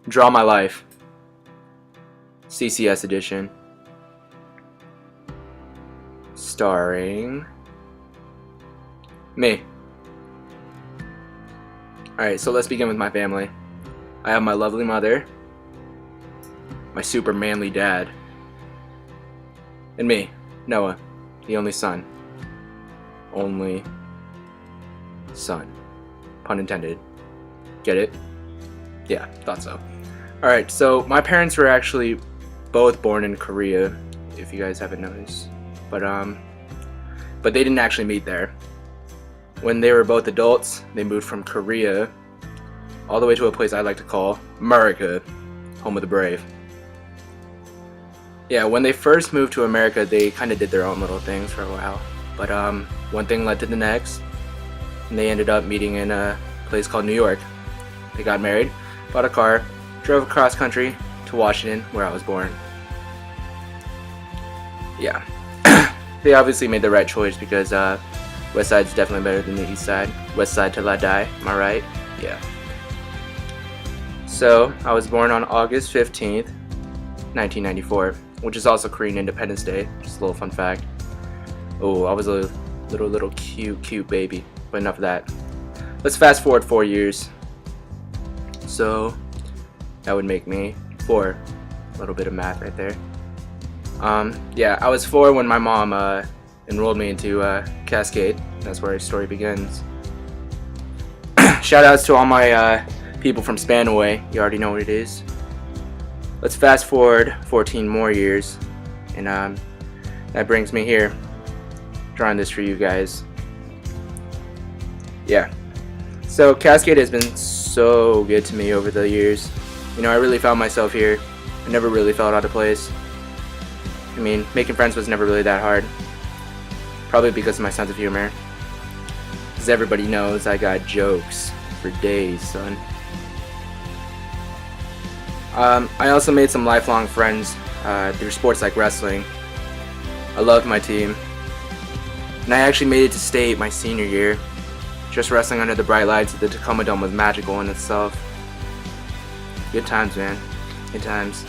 Draw My Life, CCS edition, starring me. Alright, so let's begin with my family. I have my lovely mother, my super manly dad, and me, Noah, the only son. Only son. Pun intended. Get it? Yeah, thought so. Alright, so my parents were actually both born in Korea, if you guys haven't noticed. But they didn't actually meet there. When they were both adults, they moved from Korea all the way to a place I like to call America, home of the brave. Yeah, when they first moved to America, they kind of did their own little things for a while. But one thing led to the next, and they ended up meeting in a place called New York. They got married, bought a car, drove across country to Washington, where I was born. Yeah, they obviously made the right choice because West Side's definitely better than the East Side. West Side till I die, am I right? Yeah. So, I was born on August 15th, 1994, which is also Korean Independence Day, just a little fun fact. Oh, I was a little cute baby, but enough of that. Let's fast forward 4 years. So, that would make me 4. A little bit of math right there. Yeah, I was 4 when my mom enrolled me into Cascade. That's where our story begins. Shoutouts to all my people from Spanaway. You already know what it is. Let's fast forward 14 more years, and that brings me here, drawing this for you guys. Yeah. So Cascade has been so good to me over the years. You know, I really found myself here. I never really felt out of place. I mean, making friends was never really that hard. Probably because of my sense of humor. As everybody knows, I got jokes for days, son. I also made some lifelong friends through sports like wrestling. I loved my team. And I actually made it to state my senior year. Just wrestling under the bright lights of the Tacoma Dome was magical in itself. Good times, man. Good times.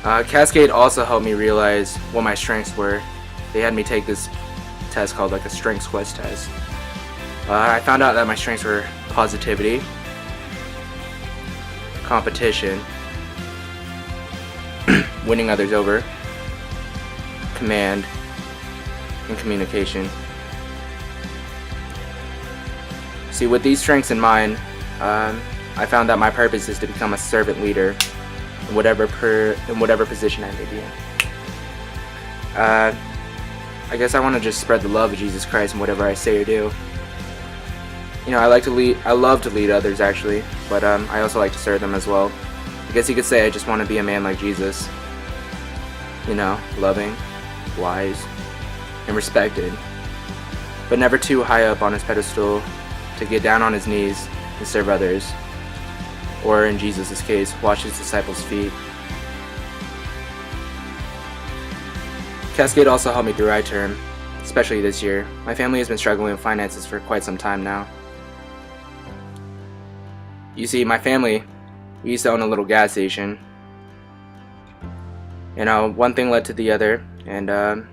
Cascade also helped me realize what my strengths were. They had me take this test called like a strengths quest test. I found out that my strengths were positivity, competition, winning others over, command, and communication. See, with these strengths in mind, I found that my purpose is to become a servant leader in whatever position I may be in. I guess I want to just spread the love of Jesus Christ in whatever I say or do. You know, I love to lead others actually, but I also like to serve them as well. I guess you could say I just want to be a man like Jesus. You know, loving, wise, and respected, but never too high up on his pedestal to get down on his knees and serve others, or in Jesus' case, wash his disciples' feet. Cascade also helped me through our term, especially this year. My family has been struggling with finances for quite some time now. You see, my family, we used to own a little gas station. You know, one thing led to the other, and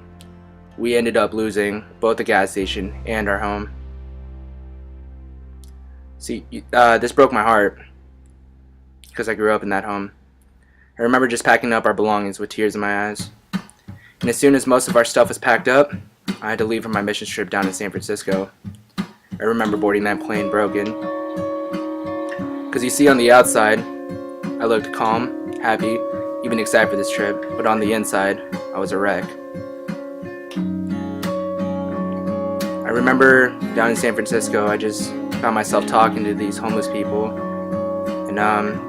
we ended up losing both the gas station and our home. See, this broke my heart, because I grew up in that home. I remember just packing up our belongings with tears in my eyes. And as soon as most of our stuff was packed up, I had to leave for my mission trip down in San Francisco. I remember boarding that plane broken. Because you see, on the outside, I looked calm, happy, even excited for this trip, but on the inside, I was a wreck. I remember down in San Francisco, I just found myself talking to these homeless people, and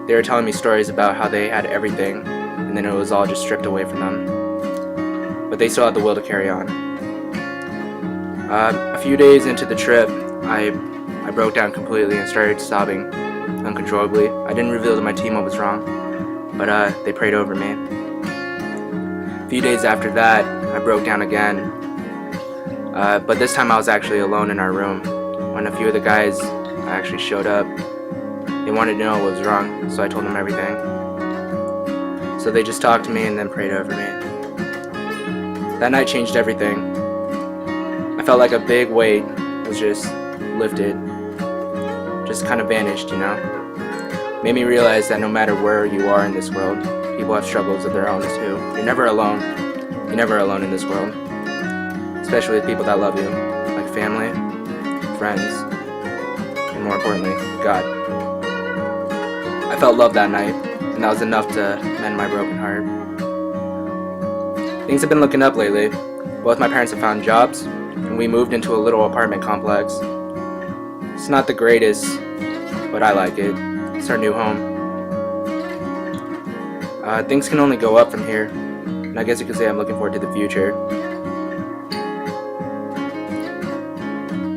they were telling me stories about how they had everything, and then it was all just stripped away from them. But they still had the will to carry on. A few days into the trip, I broke down completely and started sobbing uncontrollably. I didn't reveal to my team what was wrong, but they prayed over me. A few days after that, I broke down again, but this time I was actually alone in our room when a few of the guys actually showed up. They wanted to know what was wrong, so I told them everything. So they just talked to me and then prayed over me. That night changed everything. I felt like a big weight was just lifted, just kind of vanished, you know? Made me realize that no matter where you are in this world, people have struggles of their own too. You're never alone. You're never alone in this world. Especially with people that love you, like family, friends, and more importantly, God. I felt love that night, and that was enough to mend my broken heart. Things have been looking up lately. Both my parents have found jobs, and we moved into a little apartment complex. It's not the greatest, but I like it. It's our new home. Things can only go up from here, and I guess you could say I'm looking forward to the future.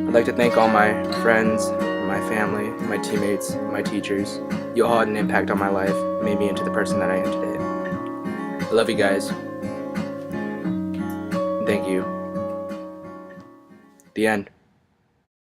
I'd like to thank all my friends, my family, my teammates, my teachers. You all had an impact on my life, made me into the person that I am today. I love you guys. Thank you. The end.